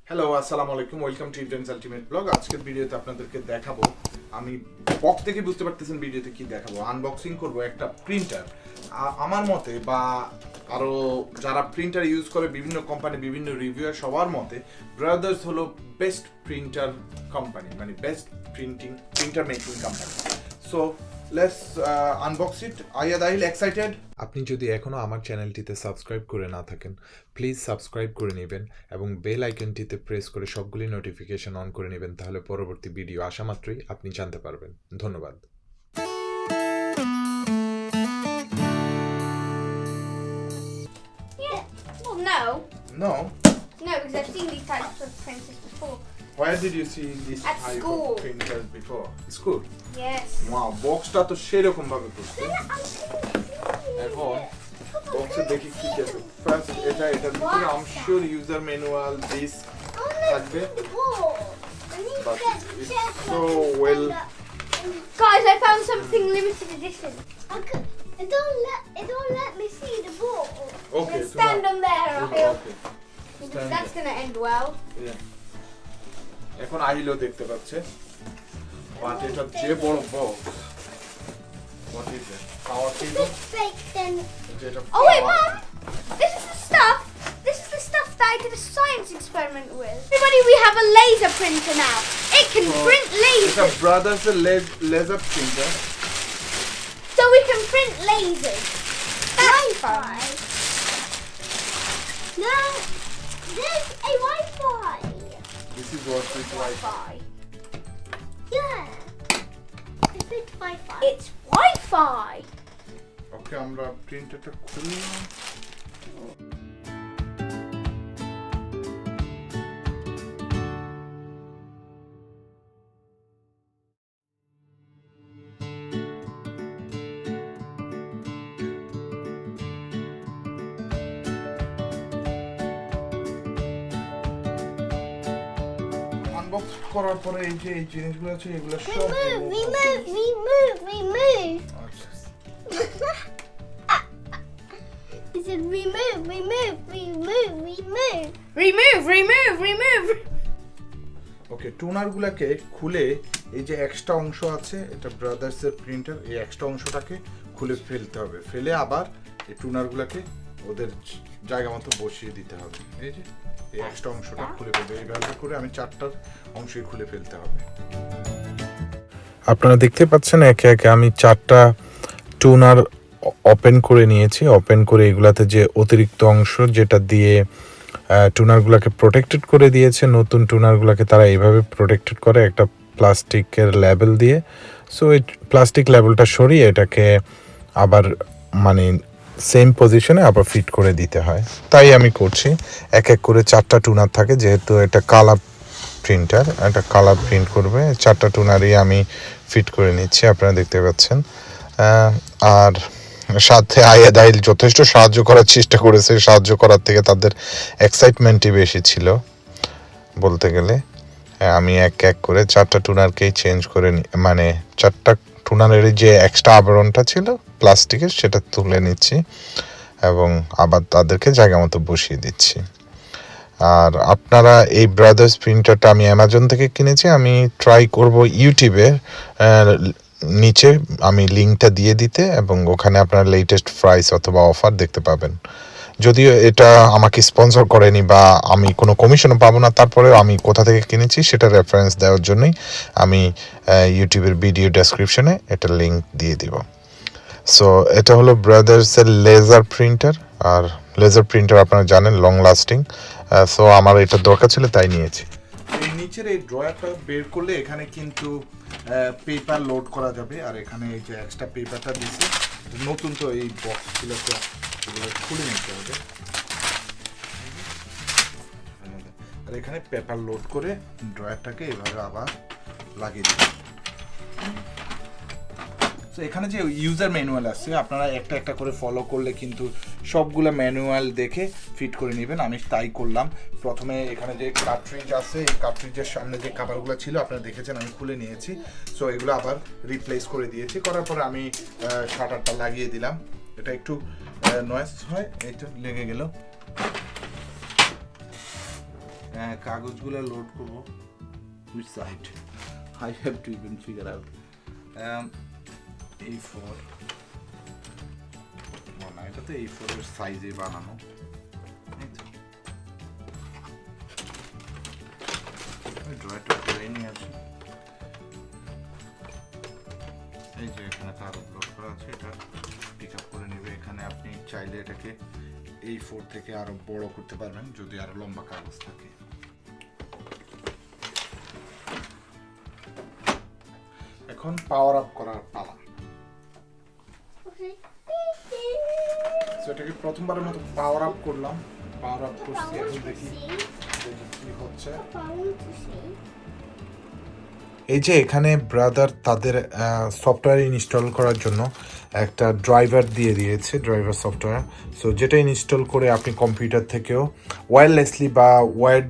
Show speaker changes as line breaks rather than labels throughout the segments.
Hello আসসালামু আলাইকুম, welcome to Ibrahim's ultimate blog. আজকের ভিডিওতে আপনাদেরকে দেখাবো, আমি বক্স থেকে বুঝতে পারতেছেন ভিডিওতে কি দেখাবো, আনবক্সিং করব একটা প্রিন্টার। আমার মতে বা আরও যারা প্রিন্টার ইউজ করে বিভিন্ন কোম্পানি বিভিন্ন রিভিউয়ার সবার মতে ব্রাদার্স হলো বেস্ট প্রিন্টার কোম্পানি, মানে best printer making company. So let's unbox it. আইয়াদ এক্সাইটেড?
আপনি যদি এখনও আমার চ্যানেলটিতে সাবস্ক্রাইব করে না থাকেন, প্লিজ সাবস্ক্রাইব করে নেবেন এবং বেল আইকনটিতে প্রেস করে সবগুলি নোটিফিকেশন অন করে নেবেন, তাহলে পরবর্তী ভিডিও আসা মাত্রই আপনি জানতে পারবেন। ধন্যবাদ।
No.
No, because I've seen these types of printers before.
Where did you see this
At
type
school.
of printers before? School?
Yes.
Wow, বক্সটা তো সেরকম ভাবে করছে। এখন বক্সে দেখি কি আছে। ফার্স্ট এটার ভিতরে I am sure user manual this থাকবে। But it's so well.
Guys, I found something limited edition.
It don't let me see the ball.
Okay,
Let's stand on there, I feel.
Okay.
Because that's going to end well.
Yeah. এখন আহিলো দেখতে পাচ্ছে। But এটা যে বড় box. What is it? Power cable?
Fake then.
Oh, wait, Mum! This is the stuff. This is the stuff that I did a science experiment with. Everybody, we have a laser printer now. It can print
It's
lasers.
a brother's laser printer.
So we can print lasers. That's fun.
No, there's a Wi-Fi.
This is what is Wi-Fi.
Yeah. It's Wi-Fi.
It's Wi-Fi.
ওকে, আমরা প্রিন্টারটা খুললাম। Unbox করার পরে এই যে এই জিনিসগুলো আছে এগুলো সব
Remove.
আচ্ছা।
It said remove.
Remove.
ওকে, টোনারগুলোকে খুলে এই যে এক্সট্রা অংশ আছে, এটা ব্রাদার্সের প্রিন্টার, এই এক্সট্রা অংশটাকে খুলে ফেলতে হবে, ফেলে আবার এই টোনারগুলোকে ওদের জায়গা মতো বসিয়ে দিতে হবে। এই যে এই এক্সট্রা অংশটা খুলে ফেলবে, এইভাবে করে আমি চারটার অংশই খুলে ফেলতে হবে।
আপনারা দেখতে পাচ্ছেন একে একে আমি 4টা টুনার ওপেন করে নিয়েছি। ওপেন করে এগুলাতে যে অতিরিক্ত অংশ যেটা দিয়ে টুনারগুলোকে প্রোটেক্টেড করে দিয়েছে, নতুন টুনারগুলোকে তারা এইভাবে প্রোটেক্টেড করে একটা প্লাস্টিকের লেবেল দিয়ে। সো এই প্লাস্টিক লেবেলটা সরিয়ে এটাকে আবার মানে সেম পজিশনে আবার ফিট করে দিতে হয়, তাই আমি করছি। এক এক করে 4টা টুনার থাকে, যেহেতু এটা কালার প্রিন্টার, একটা কালার প্রিন্ট করবে, 4টা টুনারই আমি ফিট করে নিচ্ছি, আপনারা দেখতে পাচ্ছেন। আর সাথে আইয়াদ যথেষ্ট সাহায্য করার চেষ্টা করেছে, সাহায্য করার থেকে তাদের এক্সাইটমেন্টই বেশি ছিল বলতে গেলে। আমি এক এক করে 4টা টুনারকেই চেঞ্জ করে মানে 4টা টুনারের যে এক্সট্রা আবরণটা ছিল প্লাস্টিকের সেটা তুলে নিচ্ছি এবং আবার তাদেরকে জায়গা মতো বসিয়ে দিচ্ছি। আর আপনারা এই ব্রাদার্স প্রিন্টারটা আমি অ্যামাজন থেকে কিনেছি, আমি ট্রাই করব ইউটিউবে নিচে আমি লিঙ্কটা দিয়ে দিতে, এবং ওখানে আপনারা লেটেস্ট প্রাইস অথবা অফার দেখতে পাবেন। যদিও এটা আমাকে স্পন্সর করেনি বা আমি কোনো কমিশনও পাবো না, তারপরেও আমি কোথা থেকে কিনেছি সেটা রেফারেন্স দেওয়ার জন্যই আমি ইউটিউবের ভিডিও ডেসক্রিপশনে এটা লিঙ্ক দিয়ে দিব। সো এটা হলো ব্রাদার্সের লেজার প্রিন্টার, আর লেজার প্রিন্টার আপনারা জানেন লং লাস্টিং। সো আমার এটা দরকার ছিল তাই নিয়েছি।
এই নিচের এই ড্রয়ারটা বের করলে এখানে কিন্তু পেপার লোড করা যাবে, আর এখানে এই যে এক্সট্রা পেপারটা দিয়েছে নতুন, তো এই বক্সগুলোকে এগুলো খুলে নিতে হবে, আর এখানে পেপার লোড করে ড্রয়ারটাকে এভাবে আবার লাগিয়ে দিতে হবে। তো এখানে যে ইউজার ম্যানুয়াল আছে আপনারা একটা একটা করে ফলো করলে কিন্তু সবগুলো ম্যানুয়াল দেখে ফিট করে নেবেন। আমি তাই করলাম। প্রথমে এখানে যে কার্ট্রিজ আছে, এই কার্ট্রিজের সামনে যে কাভারগুলো ছিল আপনারা দেখেছেন, আমি খুলে নিয়েছি। সো এগুলো আবার রিপ্লেস করে দিয়েছি, করার পরে আমি শাটারটা লাগিয়ে দিলাম। এটা একটু নয়েজ হয়, এই তো লেগে গেল। কাগজগুলো লোড করব which side I have to even figure out A4 না এটা তো A4 এর সাইজে বানানো এই তো ড্রয়ারটা করে নিয়ে আসি এই যে এখানে কাগজ লোড করা আছে এটা পিক আপ করে নেবে এখানে আপনি চাইলে এটাকে A4 থেকে আরো বড় করতে পারবেন যদি আরো লম্বা কাগজ থাকে এখন পাওয়ার আপ করার পালা সো এটাকে প্রথমবারের মতো পাওয়ার আপ করলাম পাওয়ার আপ করছি এখন দেখি কি হচ্ছে
এই যে এখানে ব্রাদার তাদের সফটওয়্যার ইনস্টল করার জন্য একটা ড্রাইভার দিয়ে দিয়েছে ড্রাইভার সফটওয়্যার সো যেটা ইনস্টল করে আপনি কম্পিউটার থেকেও ওয়্যারলেসলি বা ওয়্যার্ড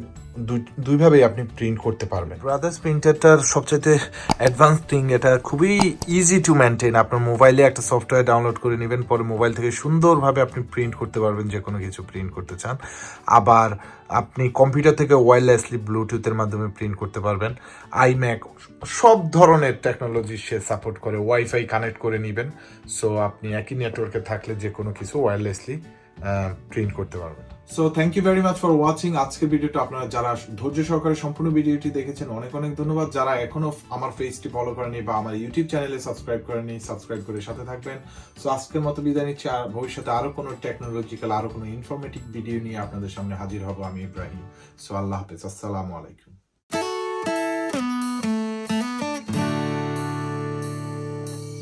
দুইভাবেই আপনি প্রিন্ট করতে পারবেন ব্রাদার্স প্রিন্টারটার সবচেয়ে অ্যাডভান্স থিং এটা খুবই ইজি টু মেনটেন আপনার মোবাইলে একটা সফটওয়্যার ডাউনলোড করে নেবেন পরে মোবাইল থেকে সুন্দরভাবে আপনি প্রিন্ট করতে পারবেন যে কোনো কিছু প্রিন্ট করতে চান আবার আপনি কম্পিউটার থেকে ওয়্যারলেসলি ব্লুটুথের মাধ্যমে প্রিন্ট করতে পারবেন আইম্যাক সব ধরনের টেকনোলজি সে সাপোর্ট করে ওয়াইফাই কানেক্ট করে নেবেন সো আপনি একই নেটওয়ার্কে থাকলে যে কোনো কিছু ওয়্যারলেসলি প্রিন্ট করতে পারবেন so thank you very much for watching আজকের ভিডিওটা আপনারা যারা ধৈর্য সহকারে সম্পূর্ণ ভিডিওটি দেখেছেন অনেক অনেক ধন্যবাদ যারা এখনো আমার ফেসটি ফলো করেনি বা আমার ইউটিউব চ্যানেলে সাবস্ক্রাইব করেনি সাবস্ক্রাইব করে সাথে থাকবেন সো আজকের মতো বিদায় নিচ্ছি আর ভবিষ্যতে আরো কোনো টেকনোলজিক্যাল আরো কোনো ইনফরমেটিভ ভিডিও নিয়ে আপনাদের সামনে হাজির হব আমি ইব্রাহিম সো আল্লাহ হাফেজ আসসালামু আলাইকুম